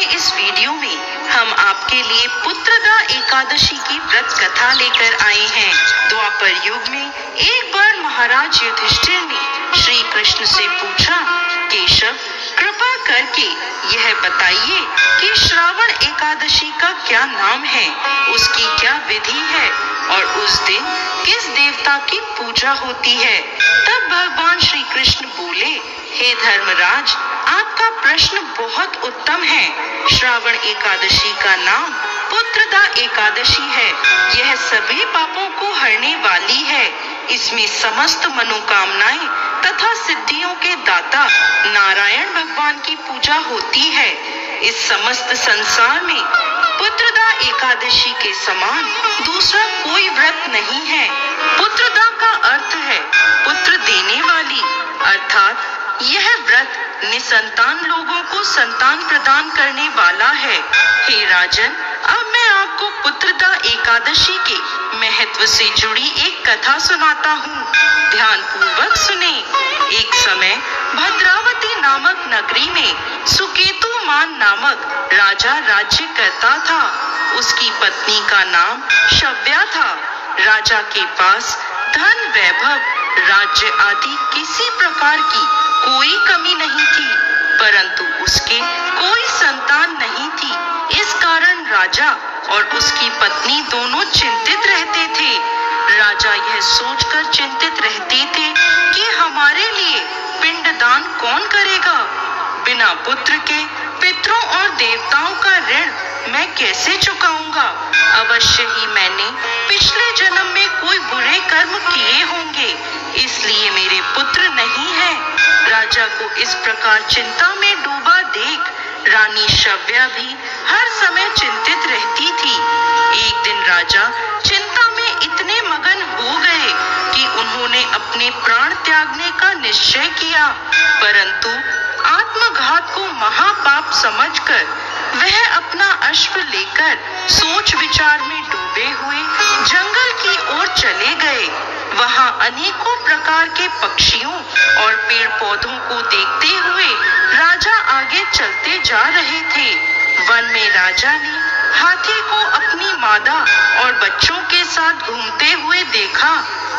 इस वीडियो में हम आपके लिए पुत्रदा एकादशी की व्रत कथा लेकर आए हैं। द्वापर युग में एक बार महाराज युधिष्ठिर ने श्री कृष्ण से पूछा, केशव कृपा करके यह बताइए कि श्रावण एकादशी का क्या नाम है, उसकी क्या विधि है और उस दिन किस देवता की पूजा होती है। तब भगवान श्री कृष्ण बोले, हे धर्मराज, आपका प्रश्न बहुत उत्तम है। श्रावण एकादशी का नाम पुत्रदा एकादशी है। यह सभी पापों को हरने वाली है। इसमें समस्त मनोकामनाएं तथा सिद्धियों के दाता नारायण भगवान की पूजा होती है। इस समस्त संसार में पुत्रदा एकादशी के समान दूसरा कोई व्रत नहीं है। पुत्रदा का अर्थ है पुत्र देने वाली, अर्थात यह व्रत निसंतान लोगों को संतान प्रदान करने वाला है। हे राजन, अब मैं आपको पुत्रदा एकादशी के महत्व से जुड़ी एक कथा सुनाता हूँ। ध्यान पूर्वक सुने। एक समय भद्रावती नामक नगरी में सुकेतुमान नामक राजा राज्य करता था। उसकी पत्नी का नाम शव्या था। राजा के पास धन, वैभव, राज्य आदि किसी प्रकार की कोई कमी नहीं थी, परंतु उसके कोई संतान नहीं थी। इस कारण राजा और उसकी पत्नी दोनों चिंतित रहते थे। राजा यह सोचकर चिंतित रहते थे कि हमारे लिए पिंडदान कौन करेगा। बिना पुत्र के पितरों और देवताओं का ऋण मैं कैसे चुकाऊंगा। अवश्य ही मैंने पिछले जन्म में कोई बुरे कर्म किए होंगे, इसलिए मेरे पुत्र नहीं है। राजा को इस प्रकार चिंता में डूबा देख रानी शव्या भी हर समय चिंतित रहती थी। एक दिन राजा चिंता में इतने मगन हो गए कि उन्होंने अपने प्राण त्यागने का निश्चय किया, परंतु आत्मघात को महापाप समझकर वह अपना अश्व लेकर सोच विचार में डूबे हुए जंगल की ओर चले गए। वहां अनेकों प्रकार के पक्षियों और पेड़ पौधों को देखते हुए राजा आगे चलते जा रहे थे। वन में राजा ने हाथी को अपनी मादा और बच्चों के साथ घूमते हुए देखा।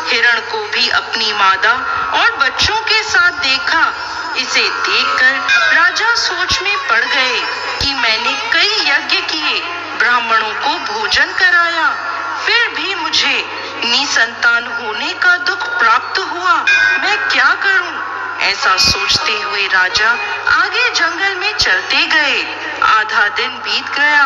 हिरण को भी अपनी मादा और बच्चों के साथ देखा। इसे देखकर राजा सोच में पड़ गए कि मैंने कई यज्ञ किए, ब्राह्मणों को भोजन कराया, फिर भी मुझे निसंतान होने का दुख प्राप्त हुआ। मैं क्या करूं? ऐसा सोचते हुए राजा आगे जंगल में चलते गए। आधा दिन बीत गया।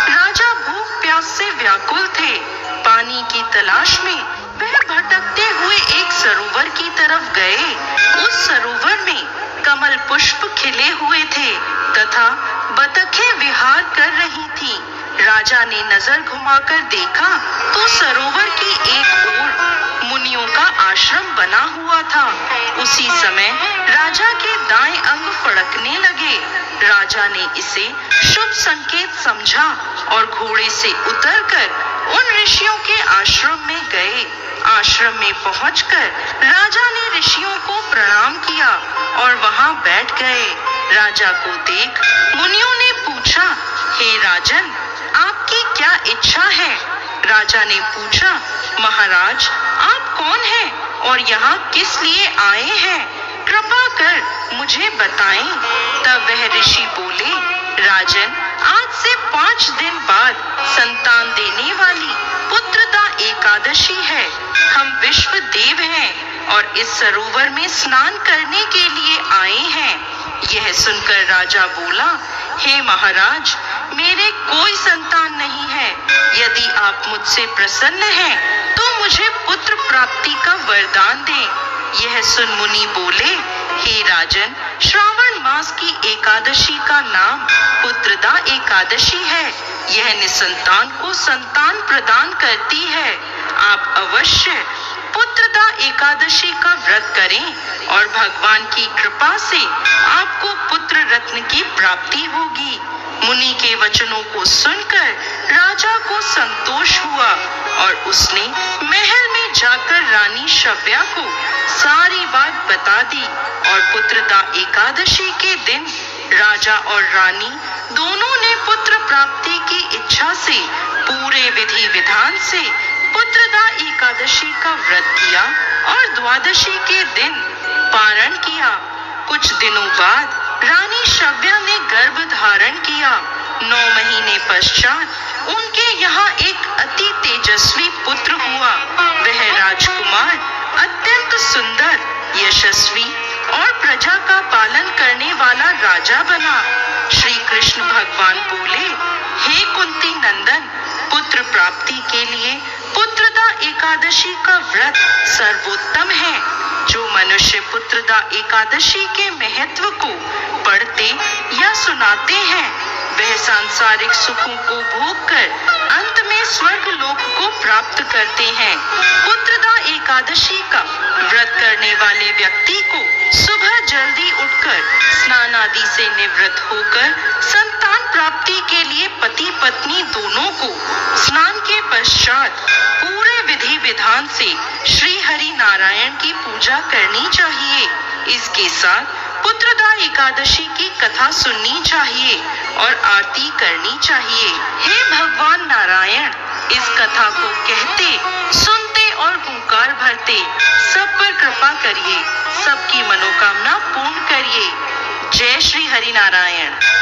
राजा भूख प्यास से व्याकुल थे। पानी की तलाश में वह भटकते हुए एक सरोवर की तरफ गए। उस सरोवर में कमल पुष्प खिले हुए थे तथा बतखें विहार कर रही थी। राजा ने नजर घुमाकर देखा तो सरोवर की एक ओर मुनियों का आश्रम बना हुआ था। उसी समय राजा के दाएं अंग फड़कने लगे। राजा ने इसे शुभ संकेत समझा और घोड़े से उतरकर उन ऋषियों के आश्रम में गए। आश्रम में पहुंचकर राजा ने ऋषियों को प्रणाम किया और वहां बैठ गए। राजा को देख मुनियों ने पूछा, हे राजन, आपकी क्या इच्छा है? राजा ने पूछा, महाराज, आप कौन हैं और यहाँ किस लिए आए हैं? कृपा कर मुझे बताएं। तब वह ऋषि बोले, राजन, आज से 5 दिन बाद संतान देने वाली पुत्रदा एकादशी है। हम विश्व देव हैं और इस सरोवर में स्नान करने के लिए आए हैं। यह सुनकर राजा बोला, हे महाराज, मेरे कोई संतान नहीं है। यदि आप मुझसे प्रसन्न हैं तो मुझे पुत्र प्राप्ति का वरदान दें। यह सुन मुनि बोले, हे राजन, श्रावण मास की एकादशी का नाम पुत्रदा एकादशी है। यह निसंतान को संतान प्रदान करती है। आप अवश्य पुत्रदा एकादशी का व्रत करें और भगवान की कृपा से आपको पुत्र रत्न की प्राप्ति होगी। मुनि के वचनों को सुनकर राजा को संतोष हुआ और उसने महल में जाकर रानी शव्या को सारी बात बता दी और पुत्रदा एकादशी के दिन राजा और रानी दोनों ने पुत्र प्राप्ति की इच्छा से पूरे विधि विधान से पुत्रदा एकादशी का व्रत किया और द्वादशी के दिन पारण किया। कुछ दिनों बाद रानी शव्या ने गर्भ धारण किया। 9 महीने पश्चात उनके यहाँ एक अति तेजस्वी पुत्र हुआ। वह राजकुमार अत्यंत सुंदर, यशस्वी और प्रजा का पालन करने वाला राजा बना। श्री कृष्ण भगवान बोले, हे कुंती नंदन, पुत्र प्राप्ति के लिए पुत्रदा एकादशी का व्रत सर्वोत्तम है। जो मनुष्य पुत्रदा एकादशी के महत्व को पढ़ते या सुनाते हैं, वह सांसारिक सुखों को भोग कर अंत में स्वर्ग लोक को प्राप्त करते हैं। पुत्रदा एकादशी का व्रत करने वाले व्यक्ति को सुबह जल्दी उठकर स्नान आदि से निवृत्त होकर संतान प्राप्ति के लिए पति पत्नी दोनों को स्नान के पश्चात पूरे विधि विधान से श्री हरि नारायण की पूजा करनी चाहिए। इसके साथ पुत्रदा एकादशी की कथा सुननी चाहिए और आरती करनी चाहिए। हे भगवान नारायण, इस कथा को कहते, सुनते और हुंकार भरते सब पर कृपा करिए, सबकी मनोकामना पूर्ण करिए। जय श्री हरि नारायण।